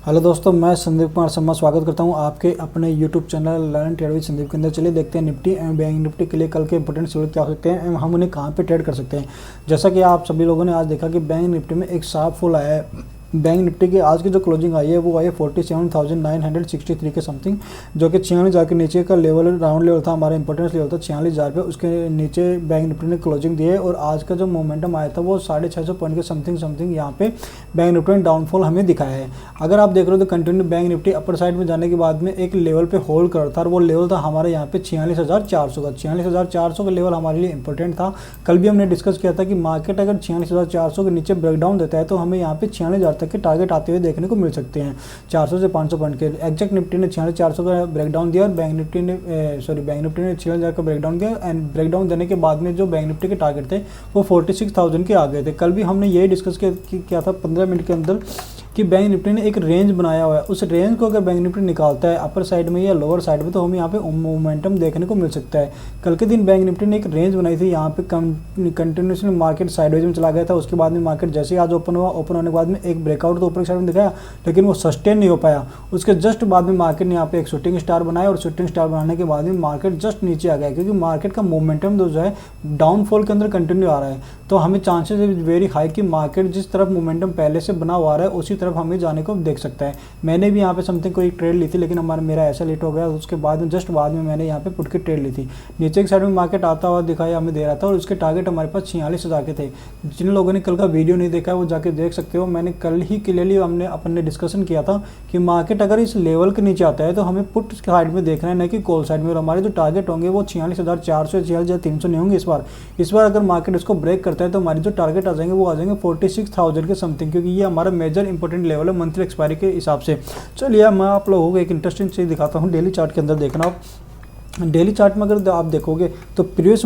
Hello दोस्तों, मैं संदीप कुमार शर्मा स्वागत करता हूं आपके अपने YouTube channel learn trade with Sandeep के अंदर। चलिए देखते हैं निफ्टी एंड बैंक निफ्टी के लिए कल के इंपॉर्टेंट सिग्नल क्या हो सकते हैं एवं हम उन्हें कहां पे ट्रेड कर सकते हैं। जैसा कि आप सभी लोगों ने आज देखा कि बैंक निफ्टी में एक शार्प फॉल आया है। बैंक निफ्टी की आज की जो क्लोजिंग आई है वो आई है 47,963 के समथिंग, जो कि 46,000 के नीचे का लेवल राउंड लेवल था, हमारा इंपॉर्टेंस लेवल था 46,000 पे। उसके नीचे बैंक निफ्टी ने क्लोजिंग दी है और आज का जो मोमेंटम आया था वो 650 पॉइंट के समथिंग यहाँ पे बैंक निफ्टी ने डाउनफॉल हमें दिखाया है। अगर आप देख रहे हो तो continue bank Nifty upper side में जाने के बाद में एक लेवल पे होल्ड कर था और वो लेवल था हमारे यहाँ पे 46,400 का। 46,400 का लेवल हमारे लिए इंपॉर्टेंट था। कल भी हमने डिस्कस किया था कि मार्केट अगर 46,400 के नीचे ब्रेकडाउन देता है तो हमें यहाँ पे 46,000 तक के टारगेट आते हुए देखने को मिल सकते हैं, 400 से 500 पॉइंट के। एग्जैक्ट निफ्टी ने 46,400 का ब्रेकडाउन दिया और बैंक निफ्टी ने 46,000 का ब्रेकडाउन दिया। एंड ब्रेकडाउन देने के बाद में जो बैंक निफ्टी के टारगेट थे वो 46,000 के आ गए थे। कल भी हमने यही डिस्कस किया था 15 मिनट के अंदर कि बैंक निफ्टी ने एक रेंज बनाया हुआ है। उस रेंज को अगर बैंक निफ्टी निकालता है अपर साइड में या लोअर साइड में तो हमें यहाँ पे मोमेंटम देखने को मिल सकता है। कल के दिन बैंक निफ्टी ने एक रेंज बनाई थी, यहाँ पे कंटिन्यूसली मार्केट साइडवेज में चला गया था। उसके बाद में मार्केट जैसे ही आज ओपन हुआ, ओपन होने के बाद में एक ब्रेकआउट तो ऊपर की साइड में दिखाया, लेकिन वो सस्टेन नहीं हो पाया। उसके जस्ट बाद में मार्केट ने यहाँ पे एक शूटिंग स्टार बनाया और शूटिंग स्टार बनाने के बाद में मार्केट जस्ट नीचे आ गया, क्योंकि मार्केट का मोमेंटम जो है डाउनफॉल के अंदर कंटिन्यू आ रहा है। तो हमें चांसेस इज वेरी हाई कि मार्केट जिस तरफ मोमेंटम पहले से बना हुआ है उसी तरफ हमें जाने को देख सकता है। मैंने भी यहाँ पे समथिंग कोई ट्रेड ली थी, लेकिन मेरा ऐसा लेट हो गया। उसके बाद में जस्ट बाद में मैंने यहाँ पे पुट की ट्रेड ली थी। नीचे की साइड में मार्केट आता हुआ दिखाया हमें दे रहा था और उसके टारगेट हमारे पास 46,000 के थे। जिन लोगों ने कल का वीडियो नहीं देखा है वो जाके देख सकते हो। मैंने कल ही क्लियरली हमने अपने डिस्कशन किया था कि मार्केट अगर इस लेवल के नीचे आता है तो हमें पुट साइड में देखना है, न कि कॉल साइड में। और हमारे जो टारगेट होंगे वो 46,400 46,300 नहीं होंगे इस बार अगर मार्केट इसको ब्रेक करता है तो हमारी जो टारगेट आ जाएंगे वो आ जाएंगे 46,000 के समथिंग, क्योंकि ये हमारा मेजर इंपॉर्टेंट लेवल है मंथली एक्सपायरी के हिसाब से। चलिए मैं आप लोगों को एक इंटरेस्टिंग चीज़ दिखाता हूँ। डेली चार्ट के अंदर देखना आप, डेली चार्ट में अगर आप देखोगे तो प्रीवियस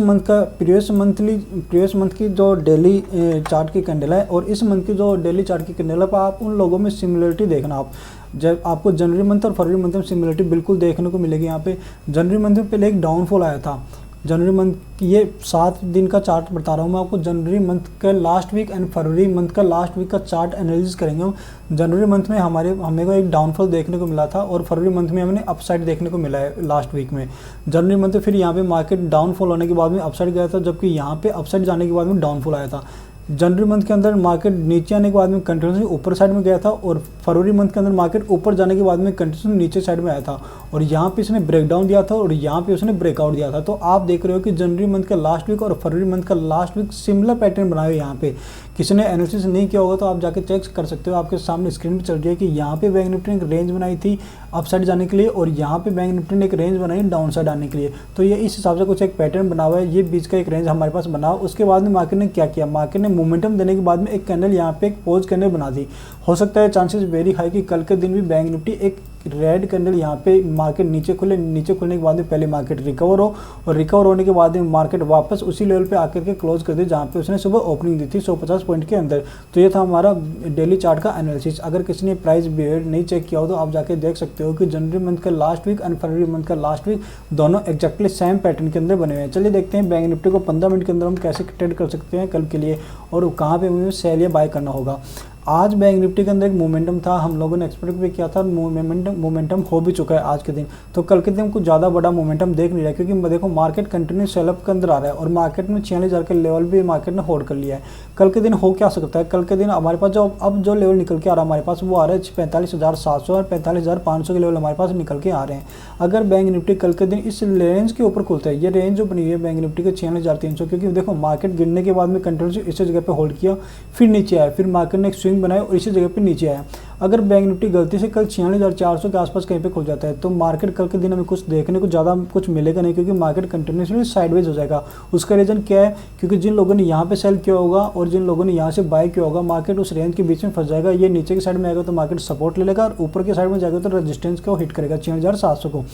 मंथ की जो डेली चार्ट की कैंडल है और इस मंथ की जो डेली चार्ट की कैंडल है, आप उन लोगों में सिमिलरिटी देखना। आप जब आपको जनवरी मंथ और फरवरी मंथ में सिमिलरिटी बिल्कुल देखने को मिलेगी। यहाँ पे जनवरी मंथ में पहले एक डाउनफॉल आया था। जनवरी मंथ ये 7 दिन का चार्ट बता रहा हूँ मैं आपको। जनवरी मंथ का लास्ट वीक एंड फरवरी मंथ का लास्ट वीक का चार्ट एनालिसिस करेंगे हम। जनवरी मंथ में हमें को एक डाउनफॉल देखने को मिला था और फरवरी मंथ में हमें अपसाइड देखने को मिला है लास्ट वीक में। जनवरी मंथ में फिर यहाँ पे मार्केट डाउनफॉल होने के बाद में अपसाइड गया था, जबकि यहाँ पे अपसाइड जाने के बाद में डाउनफॉल आया था। जनवरी मंथ के अंदर मार्केट नीचे आने के बाद में कंटिन्यूसली ऊपर साइड में गया था और फरवरी मंथ के अंदर मार्केट ऊपर जाने के बाद में कंटिन्यूसली नीचे साइड में आया था और यहाँ पे इसने ब्रेकडाउन दिया था और यहाँ पे उसने ब्रेकआउट दिया था। तो आप देख रहे हो कि जनवरी मंथ का लास्ट वीक और फरवरी मंथ का लास्ट वीक सिमिलर पैटर्न बनाए हुए। यहाँ पे किसी ने एनालिसिस नहीं किया होगा तो आप जाके चेक कर सकते हो। आपके सामने स्क्रीन पे चल रही है कि यहाँ पे बैंक निफ्टी ने एक रेंज बनाई थी अप साइड जाने के लिए और यहाँ पे बैंक निफ्टी ने एक रेंज बनाई डाउन साइड आने के लिए। तो ये इस हिसाब से कुछ एक पैटर्न बना हुआ है। ये बीच का एक रेंज हमारे पास बना। उसके बाद में मार्केट ने क्या किया, मार्केट ने मोमेंटम देने के बाद में एक कैंडल यहाँ पे एक पोज कैंडल बना दी। हो सकता है चांसेस वेरी हाई कि कल के दिन भी बैंक निफ्टी एक रेड कैंडल यहाँ पे मार्केट नीचे खुलने के बाद में पहले मार्केट रिकवर हो और रिकवर होने के बाद में मार्केट वापस उसी लेवल पे आकर के क्लोज कर दे जहाँ पे उसने सुबह ओपनिंग दी थी 150 पॉइंट के अंदर। तो ये था हमारा डेली चार्ट का एनालिसिस। अगर किसी ने प्राइस बिहेवियर नहीं चेक किया हो तो आप जाके देख सकते हो कि जनवरी मंथ का लास्ट वीक एंड फरवरी मंथ का लास्ट वीक दोनों एक्जैक्टली सेम पैटर्न के अंदर बने हुए हैं। चलिए देखते हैं बैंक निफ्टी को 15 मिनट के अंदर हम कैसे ट्रेड कर सकते हैं कल के लिए और कहाँ पे हमें सेल या बाय करना होगा। आज बैंक निफ्टी के अंदर एक मोमेंटम था, हम लोगों ने एक्सपेक्ट भी किया था। मोमेंटम हो भी चुका है आज के दिन। तो कल के दिन कुछ ज़्यादा बड़ा मोमेंटम देख नहीं रहा, क्योंकि देखो मार्केट कंटिन्यू सेलअप के अंदर आ रहा है और मार्केट में 46,000 के लेवल भी मार्केट ने होल्ड कर लिया है। कल के दिन हो क्या सकता है, कल के दिन हमारे पास जो लेवल निकल के आ रहा है हमारे पास वो आ रहा है 45,700 और 45,500 के लेवल हमारे पास निकल के आ रहे हैं। अगर बैंक निफ्टी कल के दिन इस रेंज के ऊपर खुलता है, ये रेंज जो बनी हुई है बैंक निफ्टी के 46,300, क्योंकि देखो मार्केट गिरने के बाद में कंटिन्यू इसी जगह पे होल्ड किया, फिर नीचे आया, फिर मार्केट ने एक स्विंग बनाया और इसी जगह पे नीचे आया। अगर बैंक निफ्टी गलती से कल 46,400 के आसपास कहीं पे खुल जाता है तो मार्केट कल के दिन हमें कुछ देखने को ज़्यादा कुछ मिलेगा नहीं, क्योंकि मार्केट कंटिन्यूसली साइडवेज हो जाएगा। उसका रीज़न क्या है, क्योंकि जिन लोगों ने यहाँ पे सेल किया होगा और जिन लोगों ने यहाँ से बाय किया होगा मार्केट उस रेंज के बीच में फंस जाएगा। ये नीचे की साइड में आएगा तो मार्केट सपोर्ट ले लेगा और ऊपर की साइड में जाएगा तो रेजिस्टेंस को हिट करेगा 46,700 को।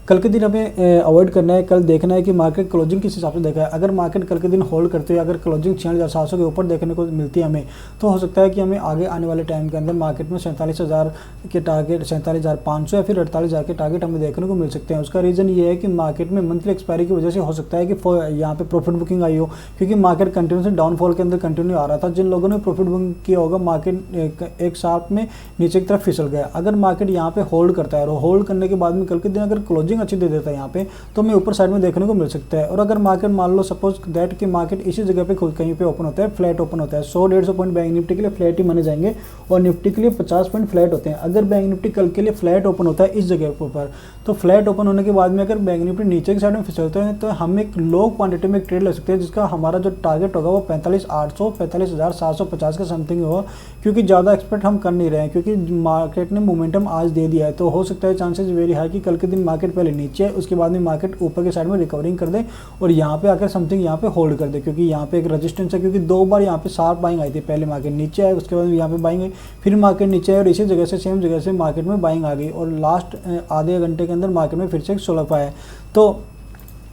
कल के दिन हमें अवॉइड करना है, कल देखना है कि मार्केट क्लोजिंग किस हिसाब से देखा है। अगर मार्केट कल के दिन होल्ड करते हैं, अगर क्लोजिंग 46,700 के ऊपर देखने को मिलती है हमें, तो हो सकता है कि हमें आगे आने वाले टाइम के अंदर मार्केट में 47,000 के टारगेट, 47,500 या फिर 48,000 के टारगेट हमें देखने को मिल सकते हैं। उसका रीज़न ये है कि मार्केट में मंथली एक्सपायरी की वजह से हो सकता है कि यहाँ पे प्रॉफिट बुकिंग आई हो, क्योंकि मार्केट कंटिन्यूसली डाउनफॉल के अंदर कंटिन्यू आ रहा था। जिन लोगों ने प्रॉफिट बुकिंग किया होगा, मार्केट एक साथ में नीचे की तरफ फिसल गया। अगर मार्केट यहाँ पे होल्ड करता है और होल्ड करने के बाद में कल के दिन अगर क्लोजिंग अच्छी दे देता है यहाँ पे, तो हमें ऊपर साइड में देखने को मिल सकता है। और अगर मार्केट मान लो सपोज दैट कि मार्केट इसी जगह पे खुद कहीं पे ओपन होता है, फ्लैट ओपन होता है, 100-150 पॉइंट बैंक निफ्टी के लिए फ्लैट ही माने जाएंगे और निफ्टी के लिए 50 पॉइंट फ्लैट होते हैं। अगर बैंक निफ्टी कल के लिए फ्लैट ओपन होता है इस जगह के ऊपर, तो फ्लैट ओपन होने के बाद में अगर बैंक निफ्टी नीचे की साइड में फिसलते हैं, तो हम एक लो क्वांटिटी में एक ट्रेड ले सकते हैं, जिसका हमारा जो टारगेट होगा वो 45,800, 45,750 के समथिंग होगा। क्योंकि ज़्यादा एक्सपेक्ट हम कर नहीं रहे हैं, क्योंकि मार्केट ने मोमेंटम आज दे दिया है, तो हो सकता है चांसेस वेरी हाई कि कल के दिन मार्केट पहले नीचे है, उसके बाद में मार्केट ऊपर के साइड में रिकवरिंग कर दे और यहाँ पे आकर समथिंग यहाँ पे होल्ड कर दे, क्योंकि यहाँ पे एक रेजिस्टेंस है। क्योंकि 2 बार यहाँ पे शार्प बाइंग आई थी, पहले मार्केट नीचे आए, उसके बाद यहाँ पे बाइंग आई, फिर मार्केट नीचे आए और इसी जगह से सेम जगह से मार्केट में बाइंग आ गई और लास्ट आधे घंटे के अंदर मार्केट में फिर से एक स्लप आया। तो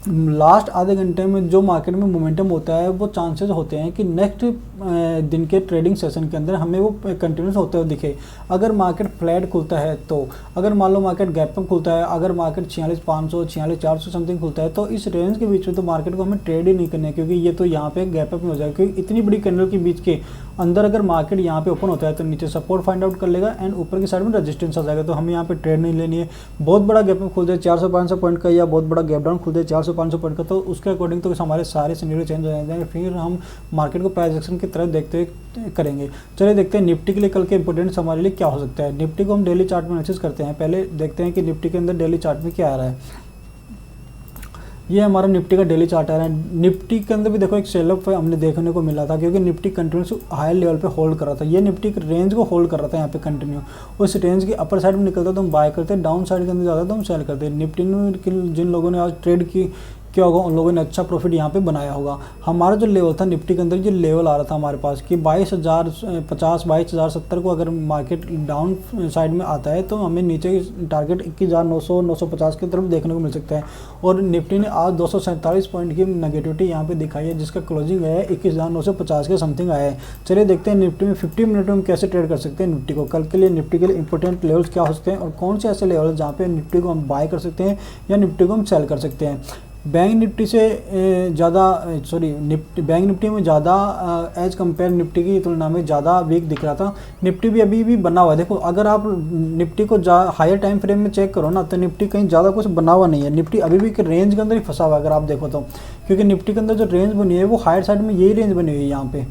लास्ट आधे घंटे में जो मार्केट में मोमेंटम होता है, वो चांसेस होते हैं कि नेक्स्ट दिन के ट्रेडिंग सेशन के अंदर हमें वो कंटिन्यूस होते हुए दिखे। अगर मार्केट फ्लैट खुलता है, तो अगर मान लो मार्केट गैप अप खुलता है, अगर मार्केट 46,500, 46,400 समथिंग खुलता है, तो इस रेंज के बीच में तो मार्केट को हमें ट्रेड ही नहीं करना है, क्योंकि ये तो यहाँ पे गैप अप में हो जाएगा। क्योंकि इतनी बड़ी कैंडल के बीच के अंदर अगर मार्केट यहाँ पे ओपन होता है, तो नीचे सपोर्ट फाइंड आउट कर लेगा एंड ऊपर की साइड में रेजिस्टेंस आ जाएगा। तो हमें यहाँ पे ट्रेड नहीं लेनी है। बहुत बड़ा गैप अप खुल जाए 400-500 पॉइंट का, या बहुत बड़ा गैप डाउन खुल जाए 400-500 पॉइंट का, तो उसके अकॉर्डिंग तो हमारे सारे सिनेरियो चेंज हो जाएंगे। फिर हम मार्केट को प्राइस एक्शन की तरफ देखते हुए करेंगे। चलिए देखते हैं निफ्टी के लिए कल के इंपॉर्टेंट्स हमारे लिए क्या हो सकता है। निफ्टी को हम डेली चार्ट में एनालिसिस करते हैं। पहले देखते हैं कि निफ्टी के अंदर डेली चार्ट में क्या आ रहा है। ये हमारा निफ्टी का डेली चार्ट आ रहा है। निफ्टी के अंदर भी देखो एक सेलअप हमने देखने को मिला था, क्योंकि निफ्टी कंटिन्यूस हाई लेवल पे होल्ड कर रहा था। ये निफ्टी रेंज को होल्ड कर रहा था यहाँ पे कंटिन्यू। उस रेंज की अपर साइड में निकलता तो हम बाय करते, डाउन साइड के अंदर जाता तो हम सेल करते। निफ्टी में जिन लोगों ने आज ट्रेड की क्या होगा, उन लोगों ने अच्छा प्रॉफिट यहाँ पे बनाया होगा। हमारा जो लेवल था निफ्टी के अंदर, जो लेवल आ रहा था हमारे पास कि 22,050, 22,070 को अगर मार्केट डाउन साइड में आता है, तो हमें नीचे टारगेट 21,900, 950 की तरफ देखने को मिल सकता है। और निफ्टी ने आज 247 पॉइंट की नेगेटिविटी यहाँ पे दिखाई है, जिसका क्लोजिंग है 21,950 के समथिंग आया है। चलिए देखते हैं निफ्टी में 50 मिनट में हम कैसे ट्रेड कर सकते हैं निफ्टी को। कल के लिए निफ्टी के लिए इंपॉर्टेंट लेवल्स क्या हो सकते हैं और कौन से ऐसे लेवल जहाँ पे निफ्टी को हम बाय कर सकते हैं या निफ्टी को हम सेल कर सकते हैं। बैंक निफ्टी से बैंक निफ्टी में ज़्यादा एज कंपेयर निफ्टी की तुलना में ज़्यादा वीक दिख रहा था। निफ्टी भी अभी भी बना हुआ है। देखो अगर आप निफ्टी को हायर टाइम फ्रेम में चेक करो ना, तो निफ्टी कहीं ज़्यादा कुछ बना हुआ नहीं है। निफ्टी अभी भी एक रेंज के अंदर ही फंसा हुआ है अगर आप देखो तो, क्योंकि निफ्टी के अंदर जो रेंज बनी है वो हायर साइड में यही रेंज बनी हुई है। यहाँ पे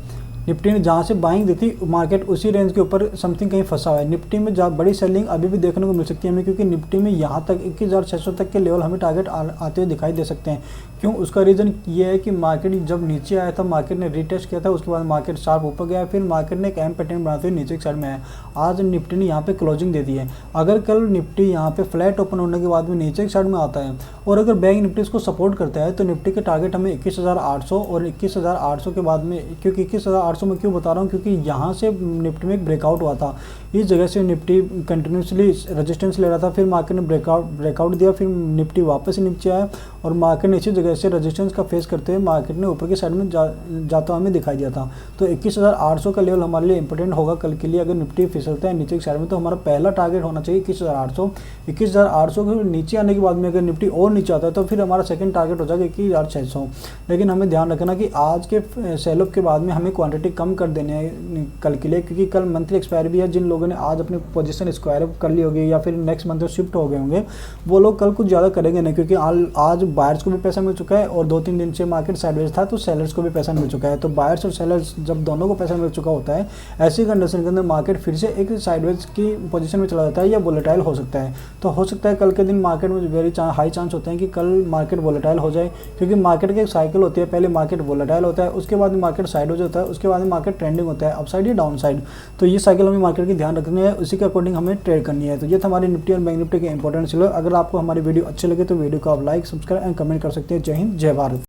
निफ्टी ने जहाँ से बाइंग दी थी, मार्केट उसी रेंज के ऊपर समथिंग कहीं फंसा हुआ है। निफ्टी में बड़ी सेलिंग अभी भी देखने को मिल सकती है हमें, क्योंकि निफ्टी में यहाँ तक 21,600 तक के लेवल हमें टारगेट आते हुए दिखाई दे सकते हैं। क्यों? उसका रीज़न ये है कि मार्केट जब नीचे आया था, मार्केट ने रीटेस्ट किया था, उसके बाद मार्केट शार्प ऊपर गया, फिर मार्केट ने एक एम पैटर्न बनाते हुए नीचे की साइड में आया। आज निफ्टी ने यहाँ पे क्लोजिंग दे दी है। अगर कल निफ्टी यहाँ पे फ्लैट ओपन होने के बाद में नीचे की साइड में आता है और अगर बैंक निफ्टी इसको सपोर्ट करता है, तो निफ्टी के टारगेट हमें 21,800 और 21,800 के बाद में, क्योंकि 21,800 में क्यों बता रहा हूँ, क्योंकि यहाँ से निफ्टी में एक ब्रेकआउट हुआ था। इस जगह से निफ्टी कंटिन्यूसली रेजिस्टेंस ले रहा था, फिर मार्केट ने ब्रेकआउट दिया, फिर निफ्टी वापस नीचे आया और मार्केट ने इसी जगह से रेजिस्टेंस का फेस करते हुए मार्केट ने ऊपर की साइड में जाता हमें दिखाई दिया था। तो 21,800 का लेवल हमारे लिए इंपॉर्टेंट होगा कल के लिए। अगर निफ्टी फिसलता है नीचे की साइड में, तो हमारा पहला टारगेट होना चाहिए 21,800। 21,800 के नीचे आने के बाद में अगर निफ्टी और नीचे आता है, तो फिर हमारा सेकंड टारगेट हो जाएगा 21,600। लेकिन हमें ध्यान रखना कि आज के सेल-ऑफ के बाद में हमें क्वांटिटी कम कर देनी है कल के लिए, क्योंकि कल मंथली एक्सपायरी भी है। जिन लोगों ने आज अपनी पोजीशन स्क्वायर अप कर ली होगी या फिर नेक्स्ट मंथ शिफ्ट हो गए होंगे, वो लोग कल कुछ ज़्यादा करेंगे नहीं, क्योंकि आज बायर्स को भी पैसा मिल चुका है और 2-3 दिन से मार्केट साइडवेज था, तो सेलर्स को भी पैसा मिल चुका है। तो बायर्स और सेलर्स जब दोनों को पैसा मिल चुका होता है, ऐसी कंडीशन के अंदर मार्केट फिर से एक साइडवेज की पोजीशन में चला जाता है या वोलेटाइल हो सकता है। तो हो सकता है कल के दिन मार्केट में वेरी हाई चांस होते हैं कि कल मार्केट वोलेटाइल हो जाए, क्योंकि मार्केट की एक साइकिल होती है। पहले मार्केट वोलेटाइल होता है, उसके बाद मार्केट साइडवेज होता है, उसके बाद मार्केट ट्रेंडिंग होता है, अपसाइड या डाउन साइड। तो ये साइकिल हमें मार्केट की ध्यान रखनी है, उसी के अकॉर्डिंग हमें ट्रेड करनी है। तो ये था हमारी निफ्टी और बैंक निफ्टी के इंपॉर्टेंट। अगर आपको हमारी वीडियो अच्छी लगे तो वीडियो को आप लाइक, सब्सक्राइब एंड कमेंट कर सकते हैं। जय हिंद, जय भारत।